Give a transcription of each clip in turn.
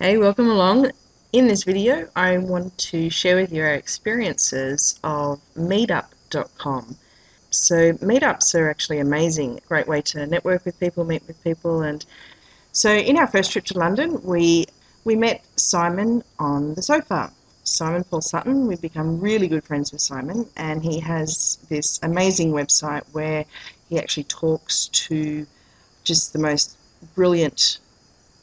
Hey, welcome along. In this video, I want to share with you our experiences of meetup.com. So meetups are actually amazing, great way to network with people, meet with people. And so in our first trip to London, we met Simon on the sofa. Simon Paul Sutton. We've become really good friends with Simon, and he has this amazing website where he actually talks to just the most brilliant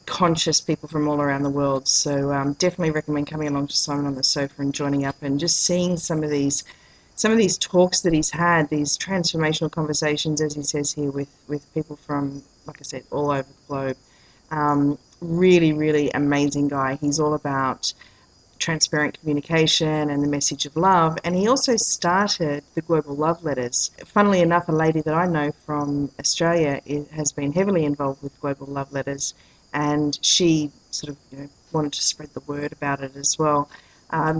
conscious people from all around the world. So definitely recommend coming along to Simon on the sofa and joining up and just seeing some of these talks that he's had, these transformational conversations, as he says here, with people from, like I said, all over the globe. Really, really amazing guy. He's all about transparent communication and the message of love, and he also started the Global Love Letters. Funnily enough, a lady that I know from Australia has been heavily involved with Global Love Letters, and she sort of wanted to spread the word about it as well.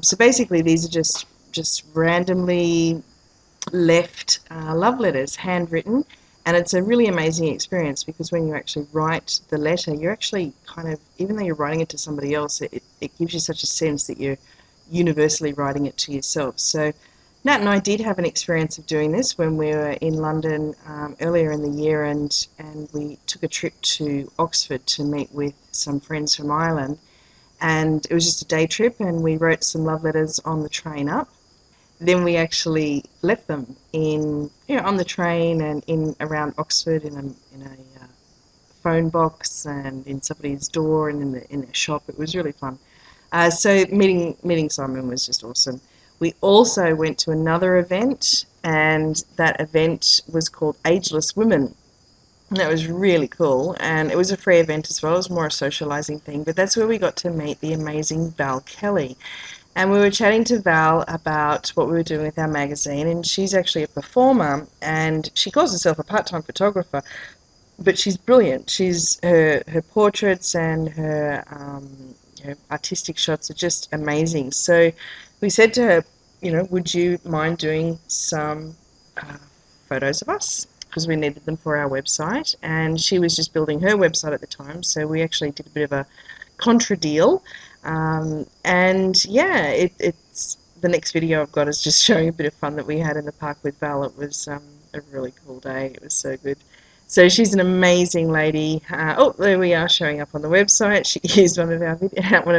So basically these are just randomly left love letters, handwritten, and it's a really amazing experience because when you actually write the letter, you're actually kind of, even though you're writing it to somebody else, it gives you such a sense that you're universally writing it to yourself. So Nat and I did have an experience of doing this when we were in London earlier in the year, and we took a trip to Oxford to meet with some friends from Ireland, and it was just a day trip, and we wrote some love letters on the train up. Then we actually left them on the train and in around Oxford in a phone box and in somebody's door and in their shop. It was really fun. So meeting Simon was just awesome. We also went to another event, and that event was called Ageless Women. And that was really cool, and it was a free event as well. It was more a socializing thing, but that's where we got to meet the amazing Val Kelly. And we were chatting to Val about what we were doing with our magazine, and she's actually a performer, and she calls herself a part-time photographer, but she's brilliant. Her portraits and her artistic shots are just amazing. So we said to her, would you mind doing some photos of us? Because we needed them for our website, and she was just building her website at the time, so we actually did a bit of a contra deal. And yeah, it's the next video I've got is just showing a bit of fun that we had in the park with Val. It was a really cool day. It was so good. So she's an amazing lady. Oh, there we are showing up on the website. She used one of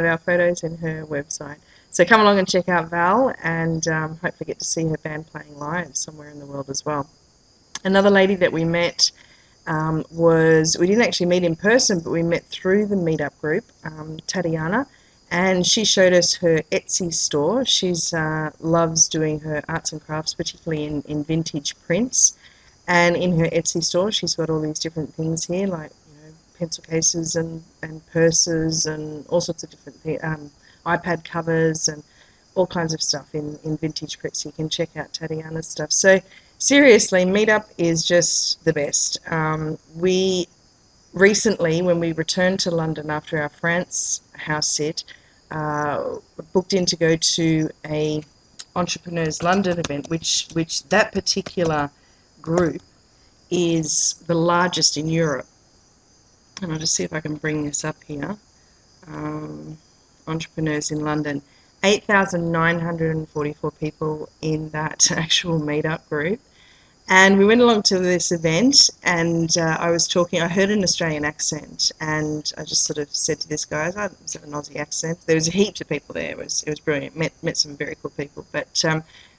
our photos in her website. So come along and check out Val, and hopefully get to see her band playing live somewhere in the world as well. Another lady that we met we didn't actually meet in person, but we met through the meetup group, Tatiana, and she showed us her Etsy store. She loves doing her arts and crafts, particularly in vintage prints. And in her Etsy store, she's got all these different things here, like pencil cases and purses and all sorts of different things, iPad covers and all kinds of stuff in vintage prints. So you can check out Tatiana's stuff. So seriously, Meetup is just the best. We recently, when we returned to London after our France house sit, booked in to go to a Entrepreneurs London event, which that particular group is the largest in Europe. And I'll just see if I can bring this up here. Entrepreneurs in London. 8,944 people in that actual meetup group. And we went along to this event, and I heard an Australian accent, and I just sort of said to this guy, was it an Aussie accent? There was heaps of people there. It was brilliant. Met some very cool people. But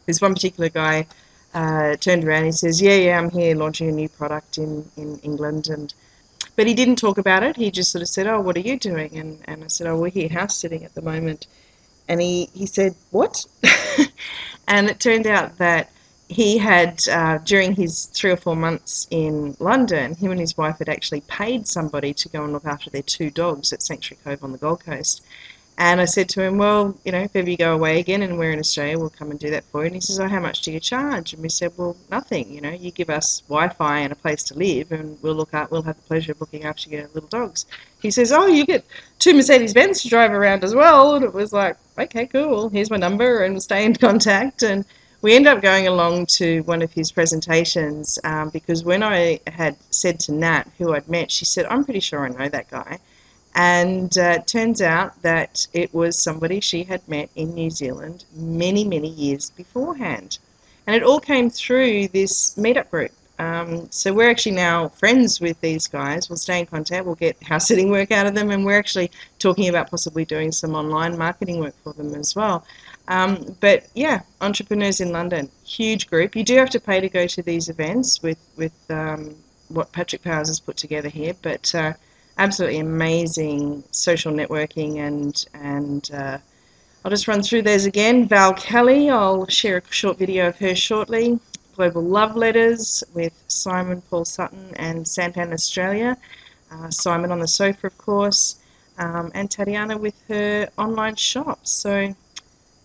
this one particular guy turned around and he says, yeah, I'm here launching a new product in England. But he didn't talk about it. He just sort of said, oh, what are you doing? And I said, oh, we're here house sitting at the moment. And he said, what? And it turned out that he had, during his 3 or 4 months in London, him and his wife had actually paid somebody to go and look after their 2 dogs at Sanctuary Cove on the Gold Coast. And I said to him, well, if ever you go away again and we're in Australia, we'll come and do that for you. And he says, oh, how much do you charge? And we said, well, nothing. You give us Wi-Fi and a place to live, and we'll have the pleasure of looking after your little dogs. He says, oh, you get 2 Mercedes-Benz to drive around as well. And it was like, okay, cool. Here's my number, and stay in contact. And we ended up going along to one of his presentations because when I had said to Nat who I'd met, she said, I'm pretty sure I know that guy. And it turns out that it was somebody she had met in New Zealand many, many years beforehand. And it all came through this meetup group. So we're actually now friends with these guys. We'll stay in contact. We'll get house sitting work out of them, and we're actually talking about possibly doing some online marketing work for them as well. But yeah, entrepreneurs in London, huge group. You do have to pay to go to these events with what Patrick Powers has put together here, but absolutely amazing social networking, and I'll just run through those again. Val Kelly, I'll share a short video of her shortly. Global Love Letters with Simon, Paul Sutton and Santan Australia. Simon on the sofa, of course, and Tatiana with her online shop. So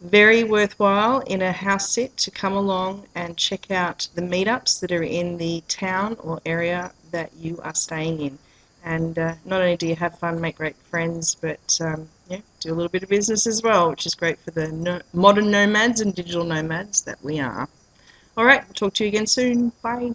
very worthwhile in a house sit to come along and check out the meetups that are in the town or area that you are staying in. And not only do you have fun, make great friends, but yeah, do a little bit of business as well, which is great for the modern nomads and digital nomads that we are. All right, talk to you again soon. Bye.